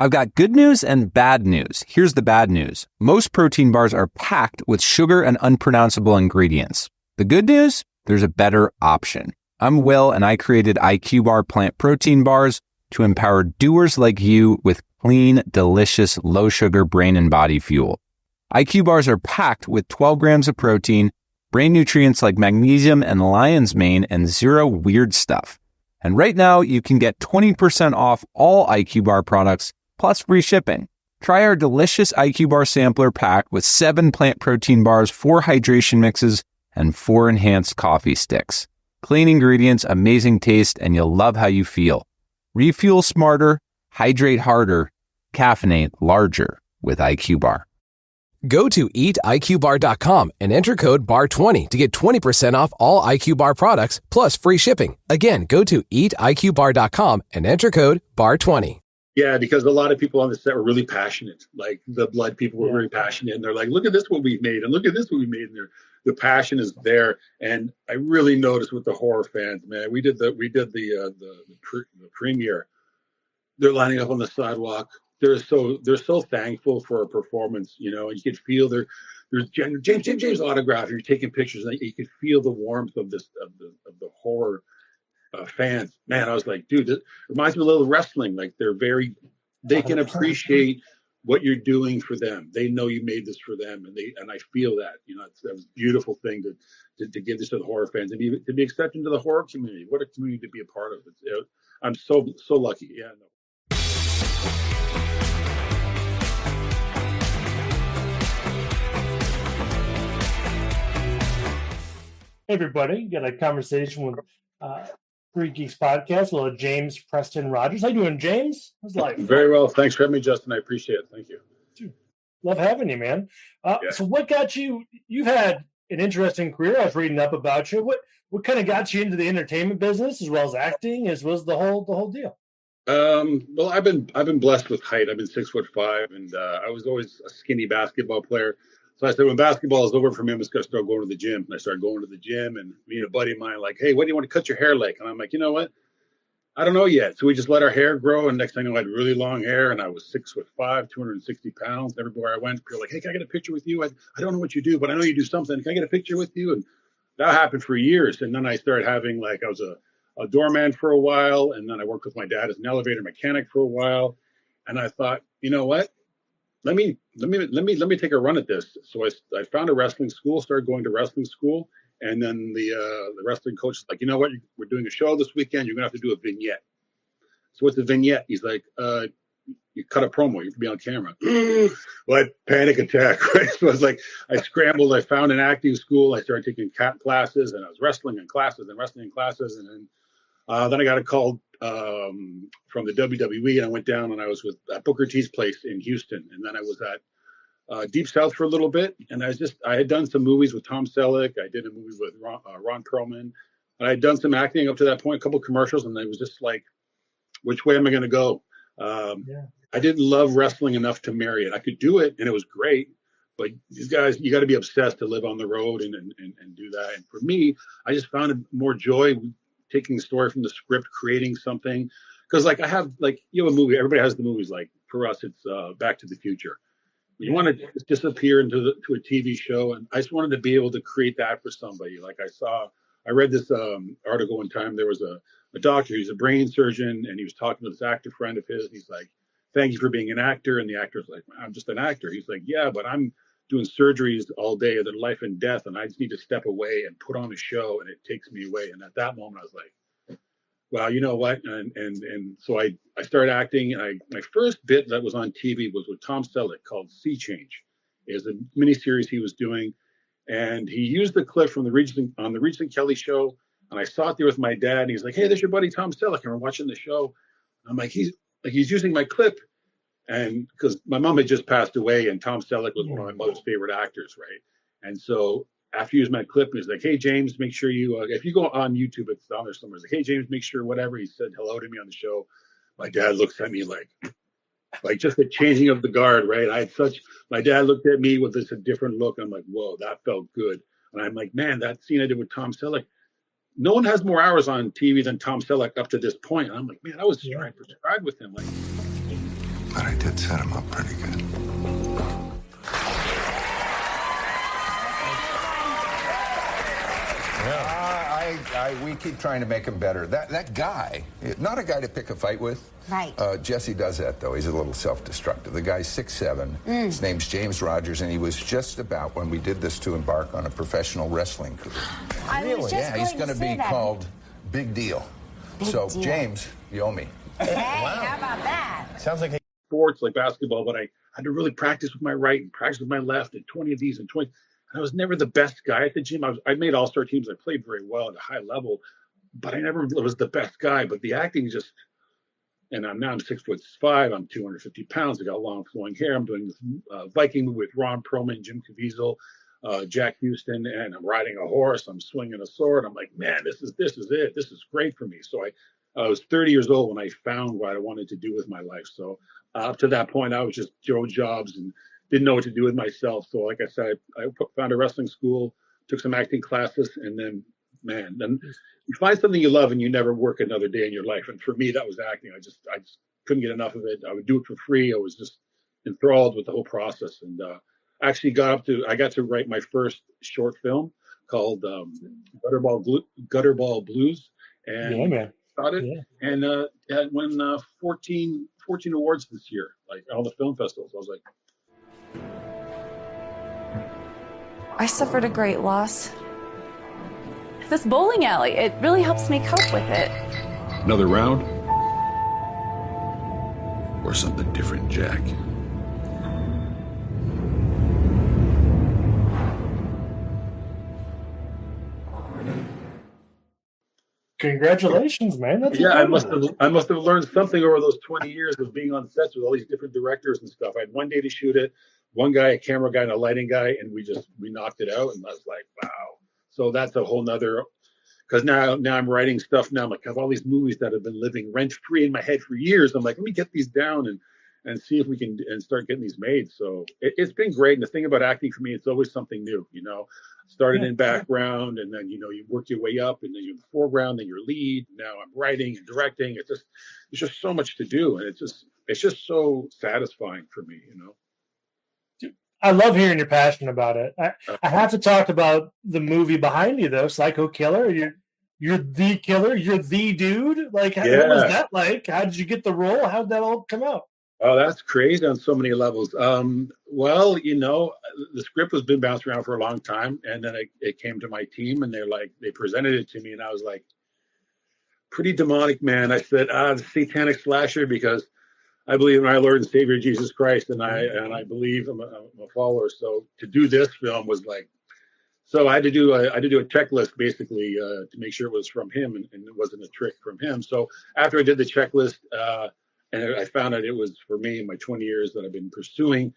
I've got good news and bad news. Here's the bad news. Most protein bars are packed with sugar and unpronounceable ingredients. The good news? There's a better option. I'm Will, and I created IQ Bar plant protein bars to empower doers like you with clean, delicious, low-sugar brain and body fuel. IQ bars are packed with 12 grams of protein, brain nutrients like magnesium and lion's mane, and zero weird stuff. And right now, you can get 20% off all IQ Bar products, plus free shipping. Try our delicious IQ Bar sampler pack with 7 plant protein bars, 4 hydration mixes, and 4 enhanced coffee sticks. Clean ingredients, amazing taste, and you'll love how you feel. Refuel smarter, hydrate harder, caffeinate larger with IQ Bar. Go to eatiqbar.com and enter code BAR20 to get 20% off all IQ Bar products plus free shipping. Again, go to eatiqbar.com and enter code BAR20. Yeah, because a lot of people on the set were really passionate. Like the blood people were very passionate, and they're like, "Look at this what we made, and look at this what we made." And the passion is there, and I really noticed with the horror fans, man. We did the premiere. They're lining up on the sidewalk. They're so thankful for a performance, you know. And you could feel there's James autograph. You're taking pictures, and you could feel the warmth of the horror. Fans, man, I was like, dude, it reminds me a little of wrestling. Like they can appreciate what you're doing for them. They know you made this for them, and I feel that. You know, that was a beautiful thing to give this to the horror fans and to be accepted into the horror community. What a community to be a part of. I'm so lucky. Yeah. No. Hey everybody, got a conversation with Geeks Podcast, a little James Preston Rogers. How you doing, James? How's life? Very well. Thanks for having me, Justin. I appreciate it. Thank you. Dude, love having you, man. So what got you? You've had an interesting career. I was reading up about you. What kind of got you into the entertainment business, as well as acting, as well as the whole deal? Well, I've been blessed with height. I've been 6'5", and I was always a skinny basketball player. So I said, when basketball is over for me, I'm just going to start going to the gym. And I started going to the gym, and me and a buddy of mine like, hey, what do you want to cut your hair like? And I'm like, you know what? I don't know yet. So we just let our hair grow. And next thing I know, I had really long hair, and I was 6'5", 260 pounds. Everywhere I went, people were like, hey, can I get a picture with you? I don't know what you do, but I know you do something. Can I get a picture with you? And that happened for years. And then I started having, like, I was a doorman for a while. And then I worked with my dad as an elevator mechanic for a while. And I thought, you know what? Let me take a run at this. So I found a wrestling school, started going to wrestling school, and then the wrestling coach is like, you know what, we're doing a show this weekend. You're gonna have to do a vignette. So what's a vignette? He's like, you cut a promo. You have to be on camera. What panic attack? Right? So I was like, I scrambled. I found an acting school. I started taking classes, and I was wrestling in classes and wrestling in classes, and then I got a call from the WWE, and I went down and I was at Booker T's place in Houston, and then I was at Deep South for a little bit, and I had done some movies with Tom Selleck. I did a movie with Ron Perlman, and I had done some acting up to that point, a couple of commercials, and I was just like, which way am I going to go? I didn't love wrestling enough to marry it. I could do it, and it was great, but these guys, you got to be obsessed to live on the road and do that. And for me, I just found more joy taking the story from the script, creating something. Because like I have, like, you have a movie, everybody has the movies. Like for us, it's Back to the Future. You want to disappear into a TV show, and I just wanted to be able to create that for somebody. Like I read this article one time. There was a doctor, he's a brain surgeon, and he was talking to this actor friend of his, and he's like, thank you for being an actor. And the actor's like, I'm just an actor. He's like, yeah, but I'm doing surgeries all day, they're life and death, and I just need to step away and put on a show, and it takes me away. And at that moment, I was like, well, you know what? And so I started acting. And my first bit that was on TV was with Tom Selleck called Sea Change. It was a miniseries he was doing, and he used the clip from the Regis and Kelly show. And I saw it there with my dad, and he's like, hey, there's your buddy Tom Selleck, and we're watching the show. I'm like, he's using my clip. And because my mom had just passed away, and Tom Selleck was one of my mother's favorite actors, right? And so after he used my clip, he's like, hey, James, make sure you, if you go on YouTube, it's on there somewhere. He's like, hey, James, make sure whatever. He said hello to me on the show. My dad looks at me like just the changing of the guard, right? My dad looked at me with a different look. I'm like, whoa, that felt good. And I'm like, man, that scene I did with Tom Selleck, no one has more hours on TV than Tom Selleck up to this point. And I'm like, man, I was trying to prescribe with him. Like, But I did set him up pretty good. We keep trying to make him better. That guy, not a guy to pick a fight with. Right. Jesse does that, though. He's a little self-destructive. The guy's 6'7". His name's James Rogers, and he was just about, when we did this, to embark on a professional wrestling career. Really? Yeah, he's going to be called Big Deal. Deal. James, you owe me. Hey, how about that? Sounds like sports, like basketball, but I had to really practice with my right and practice with my left, and 20 of these and 20. I was never the best guy at the gym. I made all-star teams. I played very well at a high level, but I never was the best guy. But the acting just, and I'm 6'5". I'm 250 pounds. I got long flowing hair. I'm doing this Viking movie with Ron Perlman, Jim Caviezel, Jack Houston, and I'm riding a horse. I'm swinging a sword. I'm like, man, this is it. This is great for me. So I was 30 years old when I found what I wanted to do with my life. So up to that point, I was just throwing jobs and didn't know what to do with myself. So like I said, I found a wrestling school, took some acting classes, and then you find something you love and you never work another day in your life. And for me, that was acting. I just couldn't get enough of it. I would do it for free. I was just enthralled with the whole process. And actually I got to write my first short film called Gutterball Blues. And yeah, man. And it won 14 awards this year, like all the film festivals. I was like, I suffered a great loss. This bowling alley, it really helps me cope with it. Another round? Or something different, Jack? Congratulations, man. That's I must have learned something over those 20 years of being on sets with all these different directors and stuff. I had one day to shoot it, one guy, a camera guy and a lighting guy, and we knocked it out. And I was like, wow. So that's a whole nother, because now I'm writing stuff now. I'm like, I have all these movies that have been living rent free in my head for years. I'm like, let me get these down and see if we can and start getting these made. So it's been great. And the thing about acting for me, it's always something new, started in background, and then, you work your way up, and then you're in the foreground, then you're lead. Now I'm writing and directing. It's just so much to do. And it's just so satisfying for me, I love hearing your passion about it. I have to talk about the movie behind you, though, Psycho Killer. You're the killer. You're the dude. Like, what was that like? How did you get the role? How did that all come out? Oh, that's crazy on so many levels. Well, the script has been bounced around for a long time, and then it came to my team, and they presented it to me, and I was like, pretty demonic, man. I said, the satanic slasher, because I believe in our Lord and Savior Jesus Christ, and I believe I'm a follower. So to do this film was like, so I had to do a checklist basically to make sure it was from him and it wasn't a trick from him. So after I did the checklist, and I found out it was for me in my 20 years that I've been pursuing.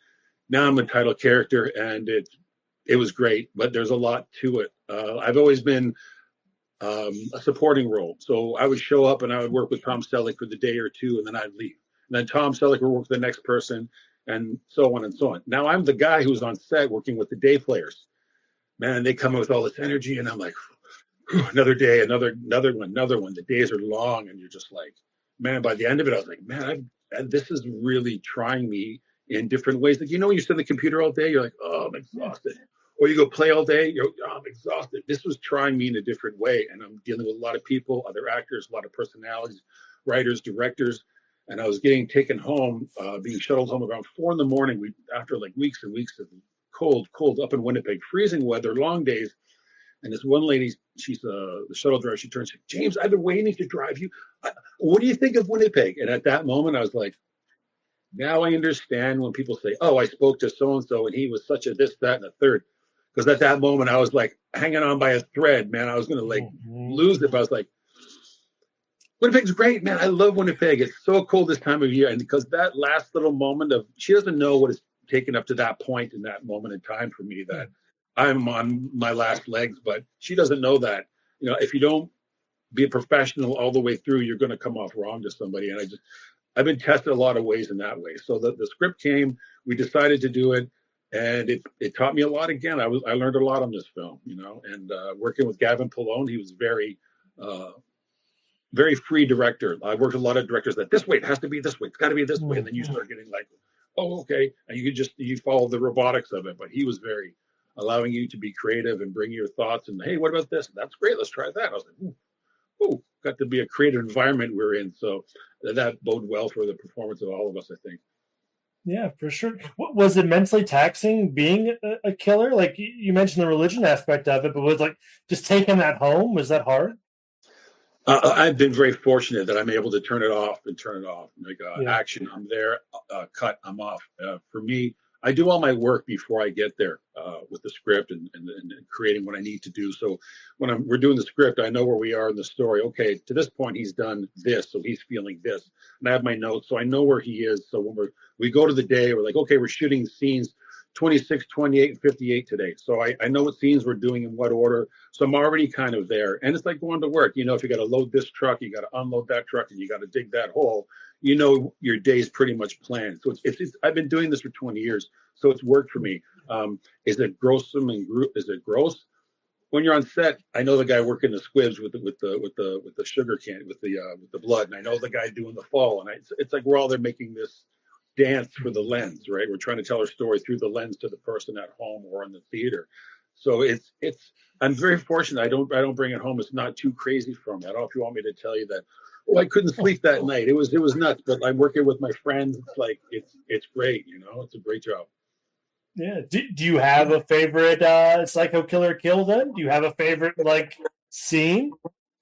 Now I'm a title character, and it was great, but there's a lot to it. I've always been a supporting role. So I would show up and I would work with Tom Selleck for the day or two, and then I'd leave. And then Tom Selleck would work with the next person, and so on and so on. Now I'm the guy who's on set working with the day players. Man, they come with all this energy, and I'm like, another day, another one. The days are long, and you're just like, man, by the end of it, I was like, man, this is really trying me in different ways. Like, when you sit at the computer all day, you're like, oh, I'm exhausted. Or you go play all day, I'm exhausted. This was trying me in a different way. And I'm dealing with a lot of people, other actors, a lot of personalities, writers, directors. And I was getting taken home, being shuttled home around 4 a.m. After like weeks and weeks of cold up in Winnipeg, freezing weather, long days. And this one lady, she's the shuttle driver, she turns to me, James, I've been waiting to drive you. What do you think of Winnipeg? And at that moment, I was like, now I understand when people say, oh, I spoke to so-and-so and he was such a this, that, and a third. Because at that moment, I was like hanging on by a thread, man. I was going to lose it. But I was like, Winnipeg's great, man. I love Winnipeg. It's so cold this time of year. And because that last little moment she doesn't know what it's taken up to that point in that moment in time for me that I'm on my last legs, but she doesn't know that, if you don't be a professional all the way through, you're going to come off wrong to somebody. And I've been tested a lot of ways in that way. So the script came, we decided to do it, and it taught me a lot again. I learned a lot on this film, and working with Gavin Pallone, he was very very free director. I worked with a lot of directors that this way, it has to be this way, it's got to be this way, and then you start getting like, oh, okay, and you follow the robotics of it. But he was very allowing you to be creative and bring your thoughts and, hey, what about this? That's great, let's try that. I was like, ooh, got to be a creative environment we're in. So that bode well for the performance of all of us, I think. Yeah, for sure. Was it mentally taxing being a killer? Like you mentioned the religion aspect of it, but was like just taking that home, was that hard? I've been very fortunate that I'm able to turn it off. Like action, I'm there. Cut, I'm off. For me, I do all my work before I get there with the script and creating what I need to do. So when we're doing the script, I know where we are in the story. Okay, to this point, he's done this, so he's feeling this. And I have my notes, so I know where he is. So when we go to the day, we're like, okay, we're shooting scenes 26, 28, and 58 today. So I know what scenes we're doing in what order. So I'm already kind of there. And it's like going to work. You know, if you got to load this truck, you got to unload that truck, and you got to dig that hole. You know, your day's pretty much planned. So it's I've been doing this for 20 years, so it's worked for me. Is it grossome and is it gross? When you're on set, I know the guy working the squibs with the sugar can with the blood, and I know the guy doing the fall, and it's like we're all there making this dance for the lens, right? We're trying to tell our story through the lens to the person at home or in the theater. So I'm very fortunate. I don't bring it home. It's not too crazy for me. I don't know if you want me to tell you that. Oh, I couldn't sleep that night. It was nuts. But I'm working with my friends. It's like it's great. You know, it's a great job. Yeah. Do you have a favorite psycho killer kill? Then do you have a favorite like scene?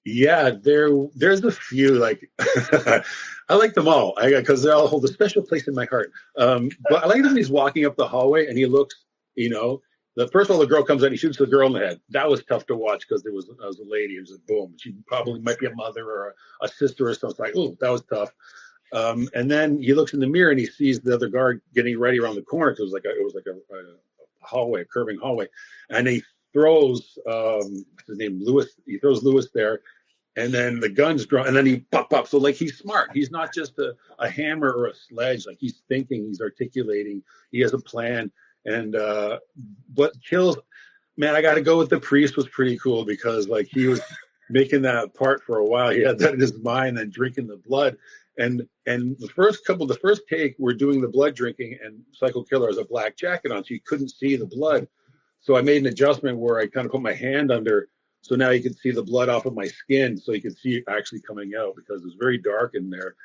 Yeah, there's a few. Like I like them all because they all hold a special place in my heart. But I like when he's walking up the hallway and he looks, you know, first of all, the girl comes in, he shoots the girl in the head. That was tough to watch because there was a lady. It was a boom. She probably might be a mother or a sister or something. Like, oh, that was tough. And then he looks in the mirror and he sees the other guard getting ready around the corner because it was like a hallway, a curving hallway, and he throws what's his name, Lewis. He throws Lewis there, and then the gun's drawn, and then he pop up. So like he's smart. He's not just a hammer or a sledge. Like he's thinking, he's articulating. He has a plan. And what kills, man, I got to go with the priest was pretty cool because like he was making that part for a while. He had that in his mind and drinking the blood. And the first take, we're doing the blood drinking, and Psycho Killer has a black jacket on, so you couldn't see the blood. So I made an adjustment where I kind of put my hand under, so now you can see the blood off of my skin, so you can see it actually coming out because it was very dark in there.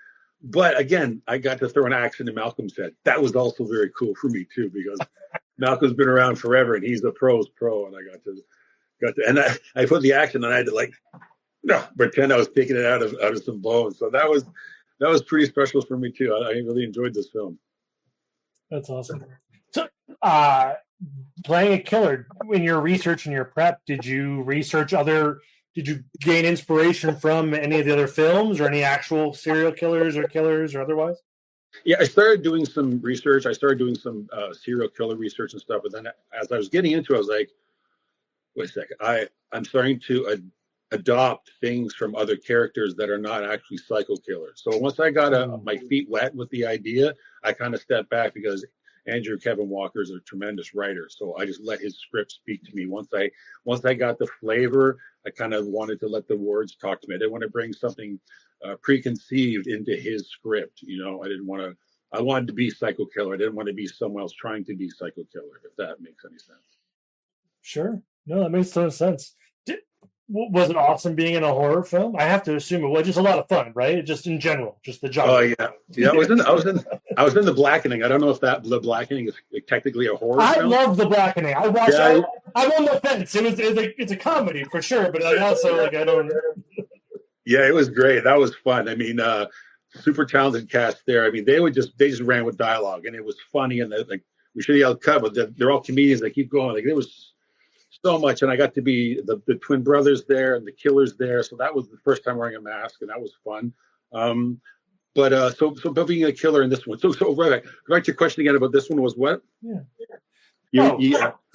But again, I got to throw an axe into Malcolm's head. That was also very cool for me too, because Malcolm's been around forever and he's the pro's pro, and I got to, and I put the axe in and I had to pretend I was taking it out of some bones. So that was pretty special for me too. I really enjoyed this film. That's awesome. So, playing a killer, in your research and your prep, did you gain inspiration from any of the other films or any actual serial killers or killers or otherwise? Yeah, I started doing some research. I started doing some serial killer research and stuff. But then as I was getting into it, I was like, wait a second. I'm starting to adopt things from other characters that are not actually psycho killers. So once I got my feet wet with the idea, I kind of stepped back because Andrew Kevin Walker is a tremendous writer. So I just let his script speak to me. Once I got the flavor, I kind of wanted to let the words talk to me. I didn't want to bring something preconceived into his script. You know, I wanted to be Psycho Killer. I didn't want to be someone else trying to be Psycho Killer, if that makes any sense. Sure. No, that makes total sense. Was it awesome being in a horror film? I have to assume it was just a lot of fun, right? Just in general, just the genre. Oh yeah. I was in The Blackening. I don't know if The Blackening is technically a horror film. I love The Blackening. I watched it. I'm on the fence. It's a comedy for sure, but I also I don't. Yeah, it was great. That was fun. I mean, super talented cast there. I mean, they just ran with dialogue, and it was funny. And we should yell cut, but they're all comedians. They keep going. Like it was so much, and I got to be the twin brothers there and the killers there. So that was the first time wearing a mask, and that was fun. But being a killer in this one. So right back to your question again about this one was what? Yeah.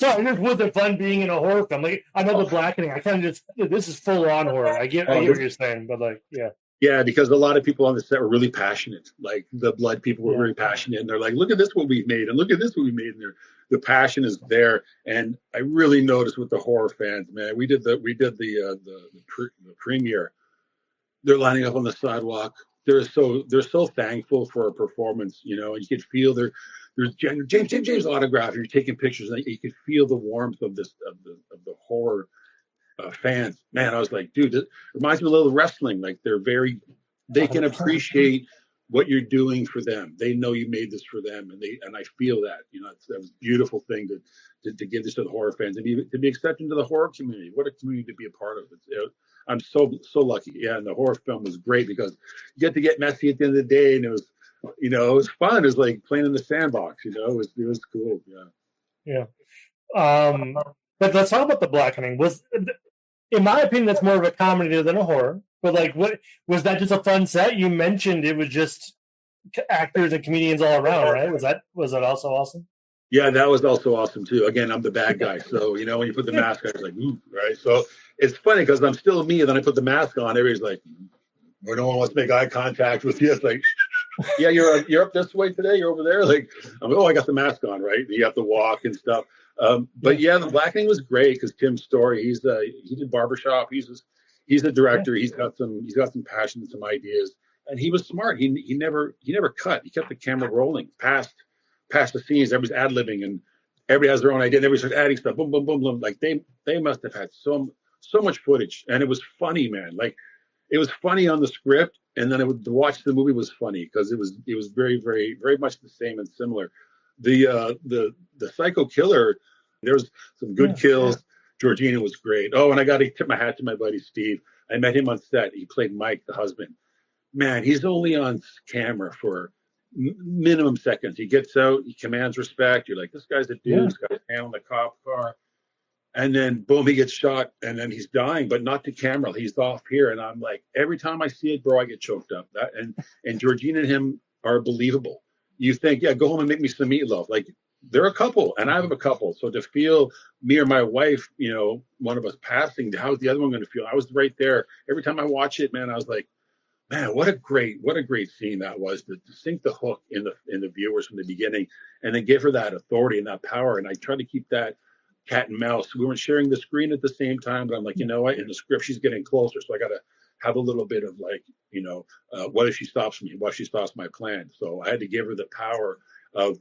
Sorry, it wasn't fun being in a horror film. Like I know The Blackening. I kind of this is full on horror. I get what you're saying, but like yeah. Yeah, because a lot of people on the set were really passionate. Like the blood people were very passionate, and they're like, "Look at this what we've made, and look at this what we made." And the passion is there, and I really noticed with the horror fans, man. We did the premiere, They're lining up on the sidewalk. They're so thankful for a performance, you know, and you could feel there's James autograph. You're taking pictures, and you could feel the warmth of the horror fans. Man, I was like, dude, it reminds me a little of wrestling. Like they can appreciate what you're doing for them. They know you made this for them, and I feel that. You know, that was a beautiful thing to give this to the horror fans and to be accepted into the horror community. What a community to be a part of. I'm so lucky. Yeah, and the horror film was great because you get to get messy at the end of the day, and it was, you know, it was fun. It was like playing in the sandbox. You know, it was cool. Yeah. But let's talk about The Blackening. In my opinion, that's more of a comedy than a horror. But like, what was that? Just a fun set? You mentioned it was just actors and comedians all around, right? Was that also awesome? Yeah, that was also awesome too. Again, I'm the bad guy, so you know when you put the mask on, it's like, ooh, right? So it's funny because I'm still me, and then I put the mask on. Everybody's like, or no one wants to make eye contact with you. It's like, yeah, you're up this way today. You're over there. Like, I got the mask on, right? You have to walk and stuff. But yeah, The Blackening was great because Tim Story, he did Barbershop. He's a director. He's got some passion and some ideas, and he was smart. He never cut. He kept the camera rolling past the scenes. Everybody's ad-libbing, and everybody has their own idea. And everybody starts adding stuff. Boom, boom, boom, boom. Like they must have had so much footage, and it was funny, man. Like it was funny on the script, and then to watch the movie was funny because it was very, very, very much the same and similar. The Psycho Killer, there was some good kills. Yeah. Georgina was great. Oh, and I got to tip my hat to my buddy Steve. I met him on set. He played Mike, the husband. Man, he's only on camera for minimum seconds. He gets out, he commands respect. You're like, this guy's a dude. Yeah. This guy's handling the cop car. And then, boom, he gets shot, and then he's dying, but not to camera. He's off here. And I'm like, every time I see it, bro, I get choked up. And Georgina and him are believable. You think, yeah, go home and make me some meatloaf. Like, they're a couple, and I have a couple. So to feel me or my wife, you know, one of us passing, how's the other one going to feel? I was right there. Every time I watch it, man, I was like, man, what a great scene that was to sink the hook in the viewers from the beginning, and then give her that authority and that power. And I try to keep that cat and mouse. We weren't sharing the screen at the same time, but I'm like, you know what? In the script, she's getting closer, so I got to have a little bit of like, you know, what if she stops me? What if she stops my plan? So I had to give her the power of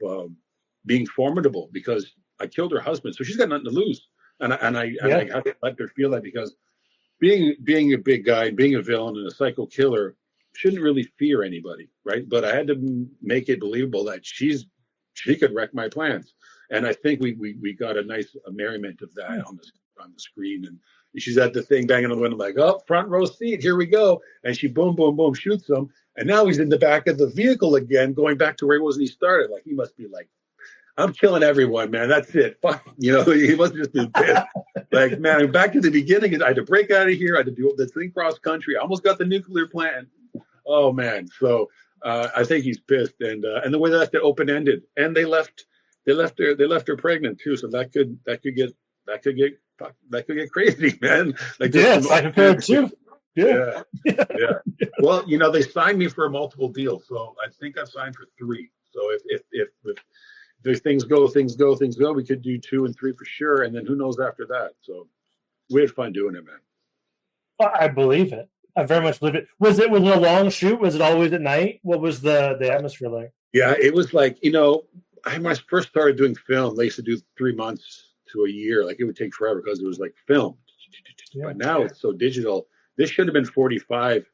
being formidable because I killed her husband, so she's got nothing to lose. And I have to let her feel that because being a big guy, being a villain and a psycho killer shouldn't really fear anybody, right? But I had to make it believable that she could wreck my plans. And I think we got a nice merriment of that on the screen. And she's at the thing banging on the window like, oh, front row seat, here we go. And she boom, boom, boom, shoots him. And now he's in the back of the vehicle again, going back to where he was when he started. Like, he must be like, I'm killing everyone, man. That's it. Fuck. You know, he must have just been pissed. Like, man, back to the beginning, I had to break out of here. I had to do this thing cross country. I almost got the nuclear plant. Oh, man. So I think he's pissed. And the way that open ended, and they left her pregnant too. So that could get crazy, man. Like, yes, I compared too. Yeah. Well, you know, they signed me for a multiple deal, so I think I've signed for 3. So if things go, we could do 2 and 3 for sure, and then who knows after that. So we had fun doing it, man. Well, I believe it. I very much believe it. Was it a long shoot? Was it always at night? What was the atmosphere like? Yeah, it was like, you know, when I first started doing film, they used to do 3 months to a year. Like, it would take forever because it was like film. Yeah. But now it's so digital. This should have been 45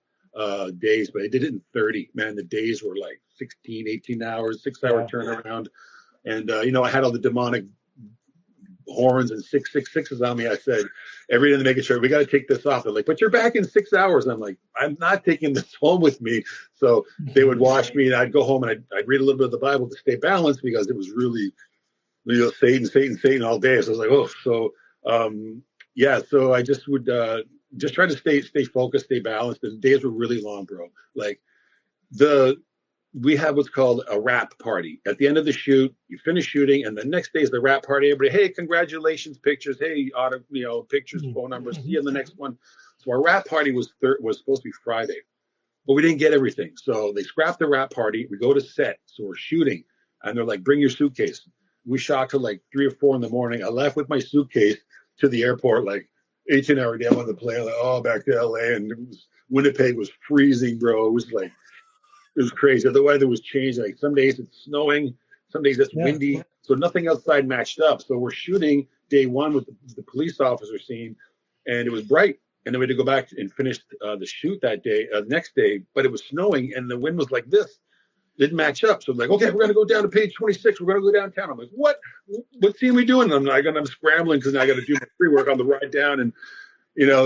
days, but they did it in 30. Man, the days were like 16, 18 hours, 6-hour turnaround. And, you know, I had all the demonic horns and 666s on me. I said, every day making sure we got to take this off. They're like, but you're back in 6 hours. And I'm like, I'm not taking this home with me. So they would watch me, and I'd go home and I'd read a little bit of the Bible to stay balanced because it was really, you know, Satan all day. So I was like, oh, so so I just would just try to stay focused, stay balanced. The days were really long, bro. Like we have what's called a wrap party. At the end of the shoot, you finish shooting, and the next day is the wrap party. Everybody, hey, congratulations, pictures. Hey, pictures, phone numbers. See you in the next one. So our wrap party was supposed to be Friday, but we didn't get everything. So they scrapped the wrap party. We go to set. So we're shooting, and they're like, bring your suitcase. We shot till like 3 or 4 in the morning. I left with my suitcase to the airport, like 18-hour day on the plane. Like, back to LA, and Winnipeg was freezing, bro. It was crazy. The weather was changing. Like some days it's snowing, some days it's windy. So nothing outside matched up. So we're shooting day one with the police officer scene, and it was bright. And then we had to go back and finish the shoot that day, next day, but it was snowing and the wind was like this. Didn't match up. So I'm like, okay, we're going to go down to page 26. We're going to go downtown. I'm like, what scene are we doing? I'm scrambling because I got to do my pre-work on the ride down. And,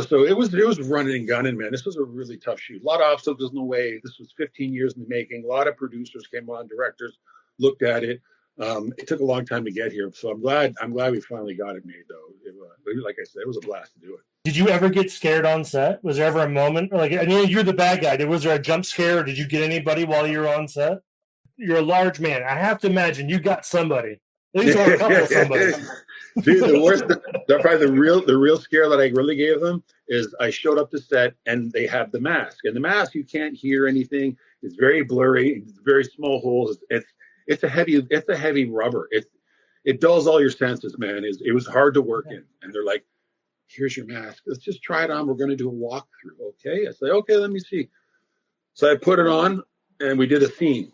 so it was running and gunning, man. This was a really tough shoot. A lot of obstacles in the way. This was 15 years in the making. A lot of producers came on, directors looked at it. It took a long time to get here. So I'm glad we finally got it made, though. Like I said, it was a blast to do it. Did you ever get scared on set? Was there ever a moment, I know you're the bad guy. Was there a jump scare, or did you get anybody while you were on set? You're a large man. I have to imagine you got somebody. At least a couple of somebody. Dude, the worst, probably the real scare that I really gave them is I showed up to set and they have the mask. And the mask, you can't hear anything. It's very blurry. It's very small holes. It's a heavy rubber. It dulls all your senses, man. It was hard to work in. And they're like, here's your mask. Let's just try it on. We're going to do a walkthrough. Okay. I say, okay, let me see. So I put it on and we did a scene.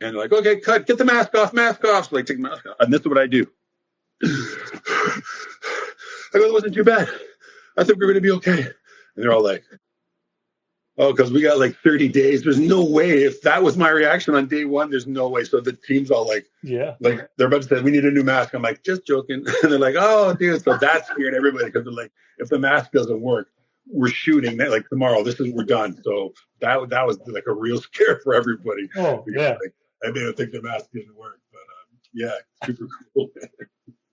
And they're like, okay, cut, get the mask off. So I take the mask off. And this is what I do. I go, it wasn't too bad. I think we're going to be okay. And they're all like, oh, because we got like 30 days. There's no way. If that was my reaction on day one, there's no way. So the team's all like, like they're about to say, we need a new mask. I'm like, just joking. And they're like, oh, dude. So that scared everybody because they're like, if the mask doesn't work, we're shooting like tomorrow. We're done. So that was like a real scare for everybody. Oh, because, I didn't think the mask didn't work, but super cool.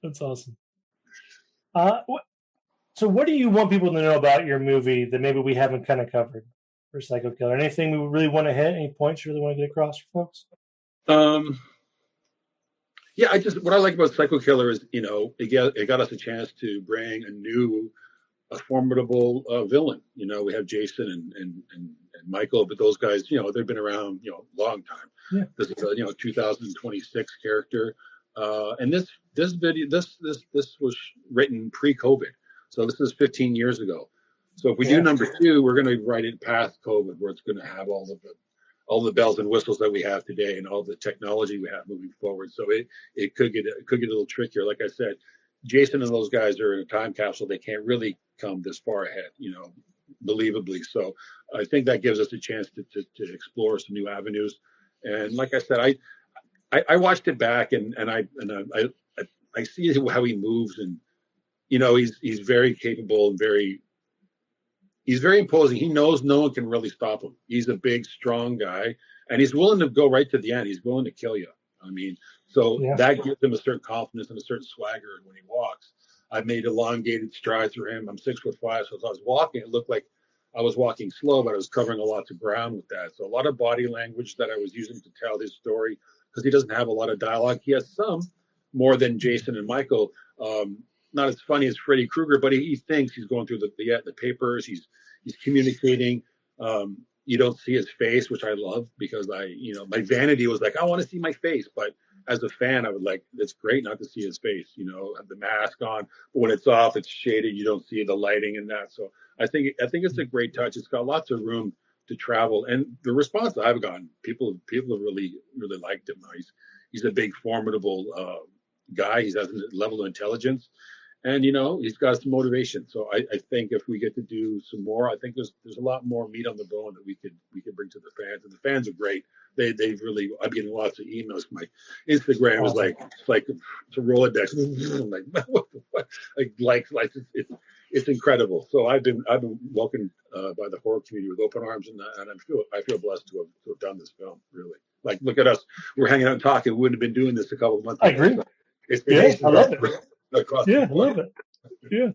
That's awesome. So what do you want people to know about your movie that maybe we haven't kind of covered for Psycho Killer? Anything we really want to hit? Any points you really want to get across for folks? What I like about Psycho Killer is, it got us a chance to bring a formidable villain. We have Jason and Michael, but those guys, they've been around, a long time. Yeah. This is a 2026 character, and this was written pre-COVID, so this is 15 years ago. So if we do number 2, we're going to write it past COVID, where it's going to have all the bells and whistles that we have today and all the technology we have moving forward. So it could get a little trickier. Like I said, Jason and those guys are in a time capsule. They can't really come this far ahead, believably. So I think that gives us a chance to explore some new avenues. And like I said, I watched it back and I see how he moves, and he's very capable and he's very imposing. He knows no one can really stop him. He's a big, strong guy, and he's willing to go right to the end. He's willing to kill you. That gives him a certain confidence and a certain swagger when he walks. I've made elongated strides for him. I'm 6'5", so as I was walking, it looked like I was walking slow, but I was covering a lot of ground with that. So a lot of body language that I was using to tell his story, because he doesn't have a lot of dialogue. He has some, more than Jason and Michael. Not as funny as Freddy Krueger, but he thinks. He's going through the papers. He's communicating. You don't see his face, which I love, because my vanity was like, I want to see my face. But as a fan, I would like, it's great not to see his face, have the mask on, but when it's off, it's shaded. You don't see the lighting and that. So I think it's a great touch. It's got lots of room to travel. And the response that I've gotten, people have really, really liked him. He's a big, formidable guy. He has a level of intelligence. And, he's got some motivation. So I think if we get to do some more, I think there's a lot more meat on the bone that we could bring to the fans. And the fans are great. They've really, I'm getting lots of emails. My Instagram is like, it's a Rolodex. I'm like, what? It's incredible. So I've been welcomed by the horror community with open arms, and I feel blessed to have done this film, really. Like, look at us. We're hanging out and talking. We wouldn't have been doing this a couple of months ago. I agree. So it's been I love it. I love it. Yeah.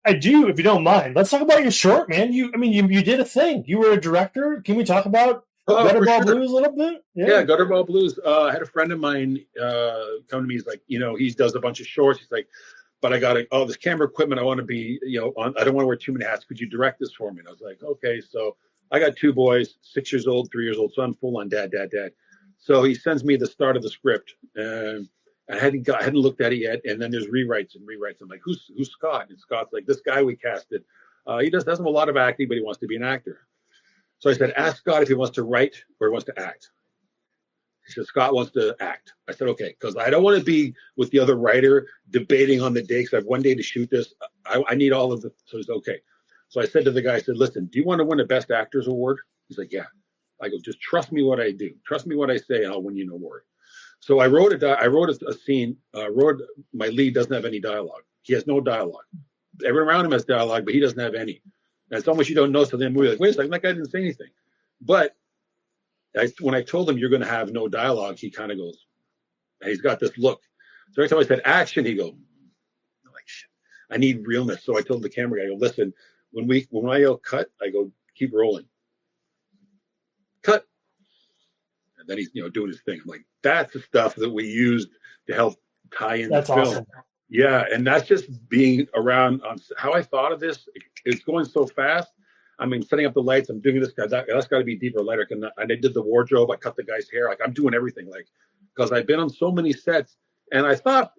I do, if you don't mind. Let's talk about your short, man. You did a thing. You were a director. Can we talk about Gutterball Blues a little bit? Yeah, Gutterball Blues. I had a friend of mine come to me. He's like, he does a bunch of shorts. He's like, but I got this camera equipment. I want to be, on. I don't want to wear too many hats. Could you direct this for me? And I was like, okay. So I got 2 boys, 6 years old, 3 years old. So I'm full on dad. So he sends me the start of the script, and I hadn't looked at it yet. And then there's rewrites. I'm like, who's Scott? And Scott's like, this guy we casted. He just doesn't have a lot of acting, but he wants to be an actor. So I said, ask Scott if he wants to write or he wants to act. He said, Scott wants to act. I said, okay, because I don't want to be with the other writer debating on the day, because I have one day to shoot this. I need all of the, so he's okay. So I said to the guy, I said, listen, do you want to win a Best Actors Award? He's like, yeah. I go, just trust me what I do. Trust me what I say, and I'll win you an award. So I wrote a scene. My lead doesn't have any dialogue. He has no dialogue. Everyone around him has dialogue, but he doesn't have any. And it's almost you don't know. So then we're like, wait a second, that guy didn't say anything. But when I told him you're going to have no dialogue, he kind of goes, and he's got this look. So every time I said action, he goes, I'm like, shit, I need realness. So I told the camera guy, I go, listen, when I yell cut, I go, keep rolling. Cut. And then he's doing his thing. I'm like, that's the stuff that we used to help tie in the film. Awesome. Yeah, and that's just being around. How I thought of this, it's going so fast. I mean, setting up the lights, I'm doing this guy. That's got to be deeper lighter. And I did the wardrobe. I cut the guy's hair. Like, I'm doing everything. Like, because I've been on so many sets, and I thought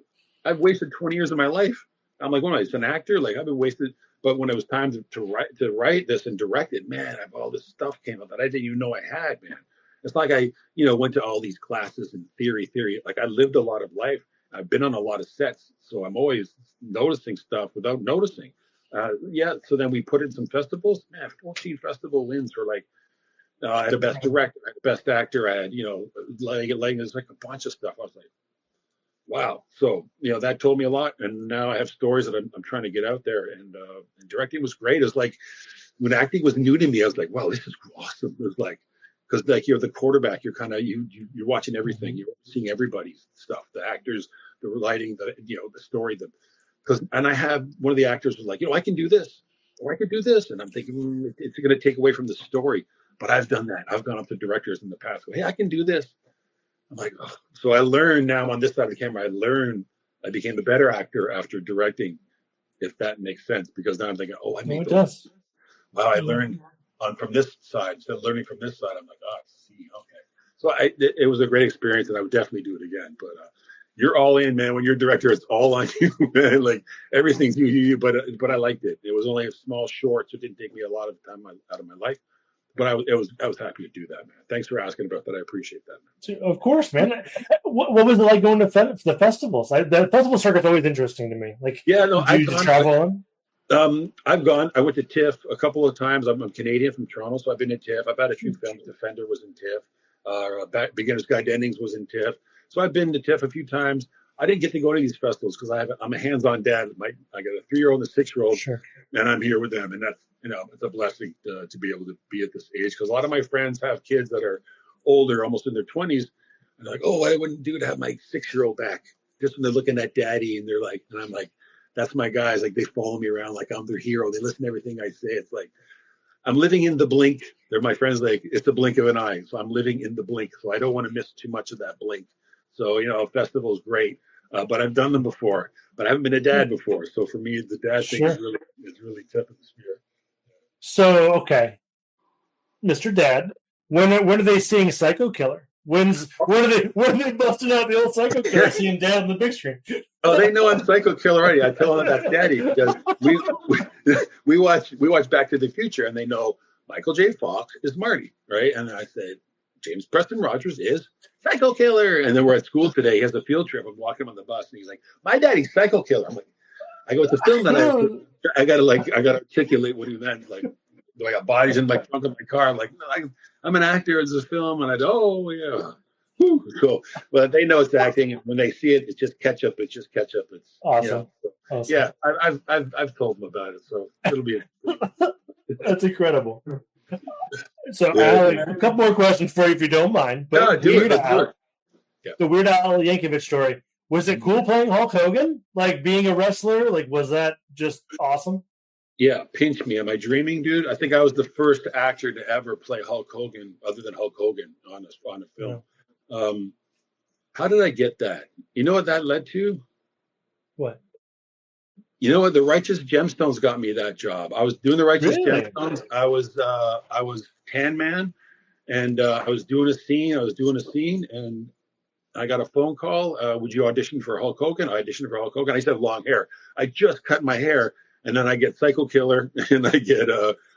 I've wasted 20 years of my life. I'm like, what am I? It's an actor. Like, I've been wasted. But when it was time to write this and direct it, man, all this stuff came up that I didn't even know I had, man. It's like I, went to all these classes and theory. Like, I lived a lot of life. I've been on a lot of sets, so I'm always noticing stuff without noticing. So then we put in some festivals. Man, 14 festival wins for like, I had a best director, I had a best actor, I had, there's like a bunch of stuff. I was like, wow. So, that told me a lot. And now I have stories that I'm trying to get out there. And directing was great. It was like, when acting was new to me, I was like, wow, this is awesome. It was like, because like you're the quarterback, you're kind of you're watching everything, you're seeing everybody's stuff, the actors, the lighting, the story, and I have one of the actors was like, I can do this, or I could do this, and I'm thinking it's going to take away from the story, but I've done that. I've gone up to directors in the past, hey, I can do this. I'm like, oh. So I learned now I'm on this side of the camera. I became a better actor after directing, if that makes sense, because now I'm thinking, I made those. Wow, I learned. From this side, instead of learning from this side, I'm like, see, okay. So it was a great experience, and I would definitely do it again. But you're all in, man. When you're a director, it's all on you, man. Like everything's you. But I liked it. It was only a small short, so it didn't take me a lot of time out of my life. But I was happy to do that, man. Thanks for asking about that. I appreciate that, man. Of course, man. What was it like going to the festivals? The festival circuit's always interesting to me. Like, yeah, no, I travel on. I've gone. I went to TIFF a couple of times. I'm Canadian from Toronto, so I've been to TIFF. I've had a few films. Defender was in TIFF. Beginner's Guide to Endings was in TIFF. So I've been to TIFF a few times. I didn't get to go to these festivals because I'm a hands-on dad. I got a 3-year-old and a 6-year-old, sure. And I'm here with them, and that's it's a blessing to be able to be at this age. Because a lot of my friends have kids that are older, almost in their 20s, and they're like, I wouldn't do to have my 6-year-old back. Just when they're looking at daddy, and they're like, and I'm like. That's my guys. Like, they follow me around like I'm their hero. They listen to everything I say. It's like I'm living in the blink. They're my friends. Like, it's the blink of an eye. So I'm living in the blink. So I don't want to miss too much of that blink. So, a festival is great. But I've done them before. But I haven't been a dad before. So for me, the dad thing is really tip of the spear. So, okay. Mr. Dad, when are they seeing Psycho Killer? When are they busting out the old Psycho Killer, seeing Dad on the big screen? Oh, they know I'm Psycho Killer already. I tell them that's Daddy because we watch Back to the Future, and they know Michael J. Fox is Marty, right? And I said James Preston Rogers is Psycho Killer, and then we're at school today. He has a field trip. I'm walking him on the bus, and he's like, "My daddy's Psycho Killer." I'm like, "I go, it's a film that I gotta articulate what he meant. Like, do I got bodies in my trunk of my car? I'm like, no, I'm an actor. It's a film, and I go, yeah." Cool. But they know it's acting, and when they see it, it's just ketchup. It's awesome. Awesome. Yeah, I've told them about it, so it'll be. That's incredible. So, Alan, a couple more questions for you, if you don't mind. But do it. The Weird Al Yankovic story. Was it cool playing Hulk Hogan? Like being a wrestler? Like, was that just awesome? Yeah, pinch me. Am I dreaming, dude? I think I was the first actor to ever play Hulk Hogan, other than Hulk Hogan, on a film. Yeah. How did I get that? You know what that led to? What? You know what? The Righteous Gemstones got me that job. I was doing the Righteous Gemstones. I was Tan Man, and I was doing a scene, and I got a phone call. Would you audition for Hulk Hogan? I auditioned for Hulk Hogan. I used to have long hair. I just cut my hair, And then I get Psycho Killer and I get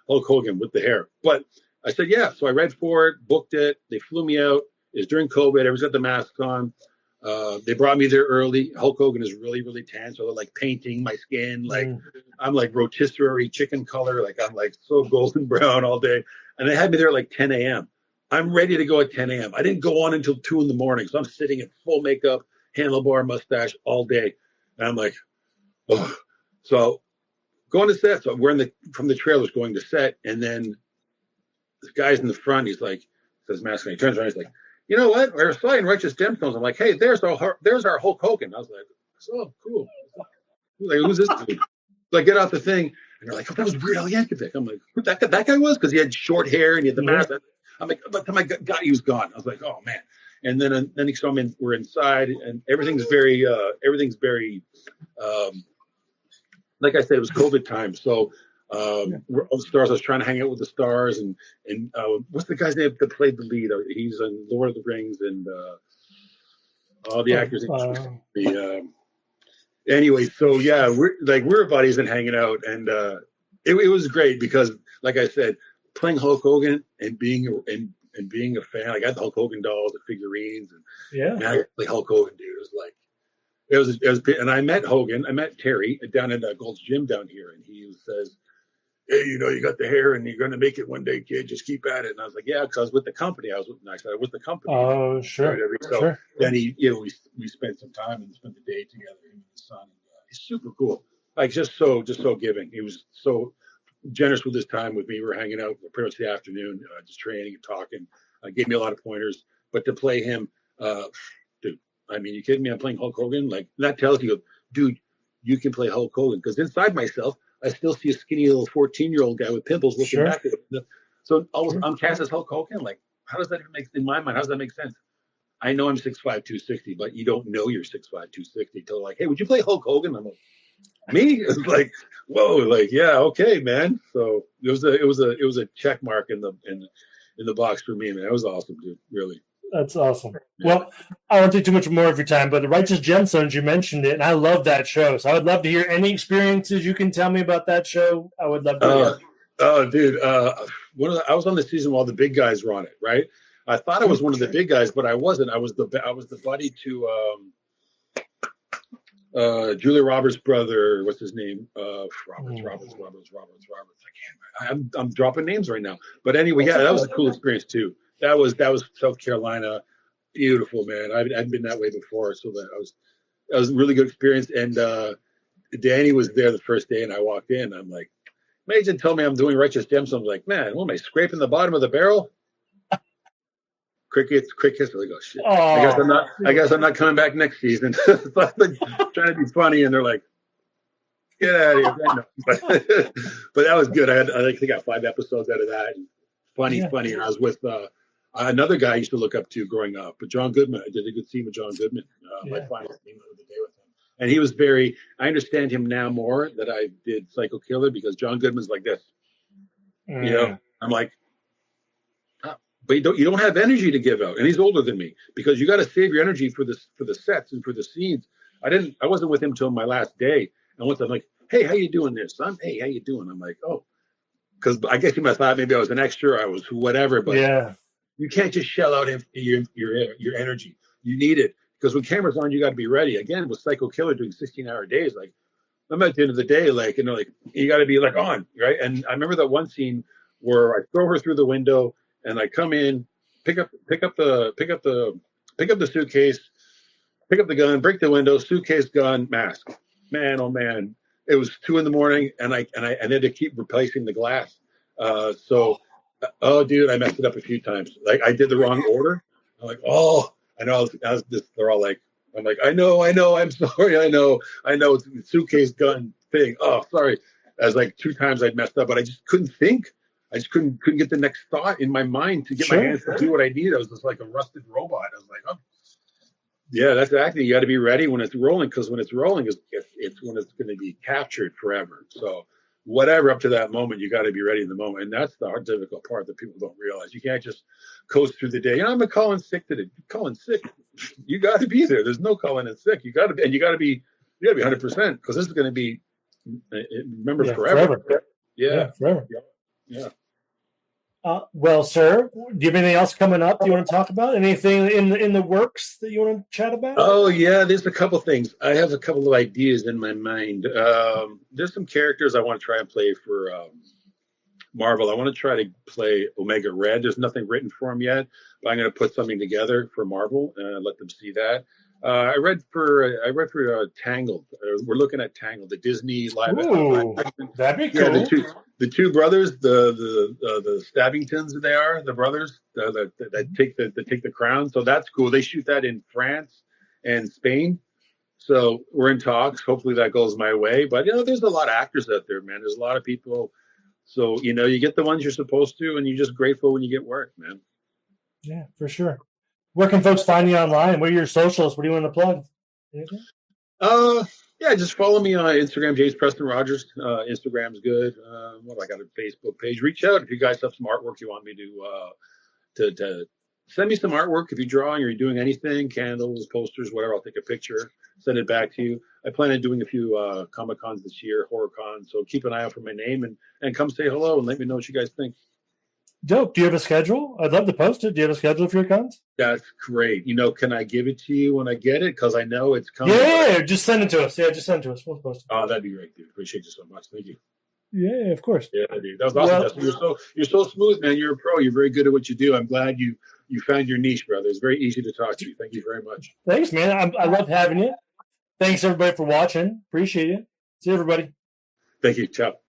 Hulk Hogan with the hair. But I said, yeah. So I read for it, booked it. They flew me out. It was during COVID. Everyone's got the mask on. They brought me there early. Hulk Hogan is really, really tan. So they're like painting my skin. Like I'm like rotisserie chicken color. Like I'm like so golden brown all day. And they had me there at like 10 a.m. I'm ready to go at 10 a.m. I didn't go on until 2 a.m. So I'm sitting in full makeup, handlebar mustache all day. And I'm like, oh. So going to set. So we're from the trailers going to set. And then this guy's in the front. He's like, says mask. And he turns around. He's like, you know what? I saw in Righteous Gemstones. I'm like, hey, there's our Hulk Hogan. I was like, oh, cool. Like, who's this dude? So I get out the thing, and they're like, oh, that was Weird Al Yankovic. I'm like, who that guy was? Because he had short hair and he had the mask. I'm like, by the time I got he was gone. I was like, oh man. And then he saw me. We're inside, and everything's very, like I said, it was COVID time, so. We're all the stars. I was trying to hang out with the stars, and what's the guy's name that played the lead? He's in Lord of the Rings, and all the actors. Anyway, so yeah, we're buddies and hanging out, and it was great because, like I said, playing Hulk Hogan and being a fan. I got the Hulk Hogan dolls, the figurines, and man, I play Hulk Hogan, dude. It was like. It was, and I met Hogan. I met Terry down at Gold's Gym down here, and he says, hey, you know, you got the hair and you're going to make it one day, kid. Just keep at it. And I was like, yeah, because I was with the company. I said, I was with the company. Oh, sure. So sure. Then we spent some time and spent the day together, him and his son. He's super cool. Like, just so giving. He was so generous with his time with me. We were hanging out pretty much the afternoon, just training and talking. Gave me a lot of pointers. But to play him, dude, I mean, you kidding me? I'm playing Hulk Hogan? Like, that tells you, dude, you can play Hulk Hogan. Because inside myself, I still see a skinny little 14-year-old guy with pimples looking back at him. So I'm cast as Hulk Hogan. Like, how does that even make, in my mind, how does that make sense? I know I'm 6'5", 260, but you don't know you're 6'5", 260 until like, hey, would you play Hulk Hogan? I'm like, me? It's like, whoa, like, yeah, okay, man. So it was a check mark in the box for me, man. It was awesome, dude. Really. That's awesome. Yeah. Well, I won't take too much more of your time, but the Righteous Gemstones, you mentioned it, and I love that show. So I would love to hear any experiences you can tell me about that show. I would love to hear. Oh, dude. I was on the season while the big guys were on it, right? I thought I was one of the big guys, but I wasn't. I was the buddy to Julia Roberts' brother. What's his name? Roberts. I'm dropping names right now. But anyway, yeah, that was a cool experience too. That was South Carolina, beautiful, man. I hadn't been that way before, so that was a really good experience. And Danny was there the first day, and I walked in. I'm like, Mason told me I'm doing Righteous Gemstones. I'm like, man, what am I scraping the bottom of the barrel? Crickets. I'm like, oh shit. I guess I'm not coming back next season. So I've been trying to be funny, and they're like, get out of here. But that was good. I think I got 5 episodes out of that. And funny. And I was with another guy I used to look up to growing up, but John Goodman. I did a good scene with John Goodman. My final scene of the day with him. And he was I understand him now more that I did Psycho Killer because John Goodman's like this. You know, I'm like, but you don't have energy to give out. And he's older than me because you got to save your energy for the sets and for the scenes. I wasn't with him until my last day. And once I'm like, hey, how you doing there, son? Hey, how you doing? I'm like, oh, because I guess he must have thought maybe I was an extra, I was whatever, but you can't just shell out your energy. You need it because when cameras on, you got to be ready. Again, with Psycho Killer doing 16-hour days, like I'm at the end of the day, like, you know, like you got to be like on, right? And I remember that one scene where I throw her through the window and I come in, pick up the suitcase, pick up the gun, break the window, suitcase, gun, mask. Man, oh man. It was 2 a.m. and I had to keep replacing the glass. Oh, dude, I messed it up a few times. Like I did the wrong order. I'm like, oh, I know. They're all like, I'm like, I know. I'm sorry. I know. It's the suitcase gun thing. Oh, sorry. I was like 2 times I'd messed up, but I just couldn't think. I just couldn't get the next thought in my mind to get my hands to do what I needed. I was just like a rusted robot. I was like, oh. Yeah, that's exactly. You got to be ready when it's rolling because when it's rolling, it's when it's going to be captured forever. So whatever up to that moment, you got to be ready in the moment. And that's the hard, difficult part that people don't realize. You can't just coast through the day. You know, I'm calling sick today. Calling sick. You got to be there. There's no calling in sick. You got to be 100% because this is going to be remember forever. Yeah, forever. Yeah. Well, sir, do you have anything else coming up you want to talk about? Anything in the works that you want to chat about? Oh, yeah, there's a couple things. I have a couple of ideas in my mind. There's some characters I want to try and play for Marvel. I want to try to play Omega Red. There's nothing written for him yet, but I'm going to put something together for Marvel and let them see that. I read for Tangled. We're looking at Tangled, the Disney live action. That'd be cool. Yeah, the two brothers, the Stabbingtons, they are the brothers that take the crown. So that's cool. They shoot that in France and Spain. So we're in talks. Hopefully that goes my way. But there's a lot of actors out there, man. There's a lot of people. So you get the ones you're supposed to, and you're just grateful when you get work, man. Yeah, for sure. Where can folks find you online? What are your socials? What do you want to plug? Anything? Yeah, just follow me on Instagram, James Preston Rogers. Instagram's good. I got a Facebook page. Reach out if you guys have some artwork you want me to send me some artwork. If you're drawing or you're doing anything, candles, posters, whatever, I'll take a picture, send it back to you. I plan on doing a few Comic Cons this year, Horror Con. So keep an eye out for my name and come say hello and let me know what you guys think. Dope. Do you have a schedule? I'd love to post it. Do you have a schedule for your cons? That's great. Can I give it to you when I get it? Because I know it's coming. Yeah, just send it to us. Yeah, just send it to us. We'll post it. Oh, that'd be great, dude. Appreciate you so much. Thank you. Yeah, of course. Yeah, dude. That was awesome. Justin. You're so smooth, man. You're a pro. You're very good at what you do. I'm glad you found your niche, brother. It's very easy to talk to you. Thank you very much. Thanks, man. I love having you. Thanks, everybody, for watching. Appreciate it. See you, everybody. Thank you. Ciao.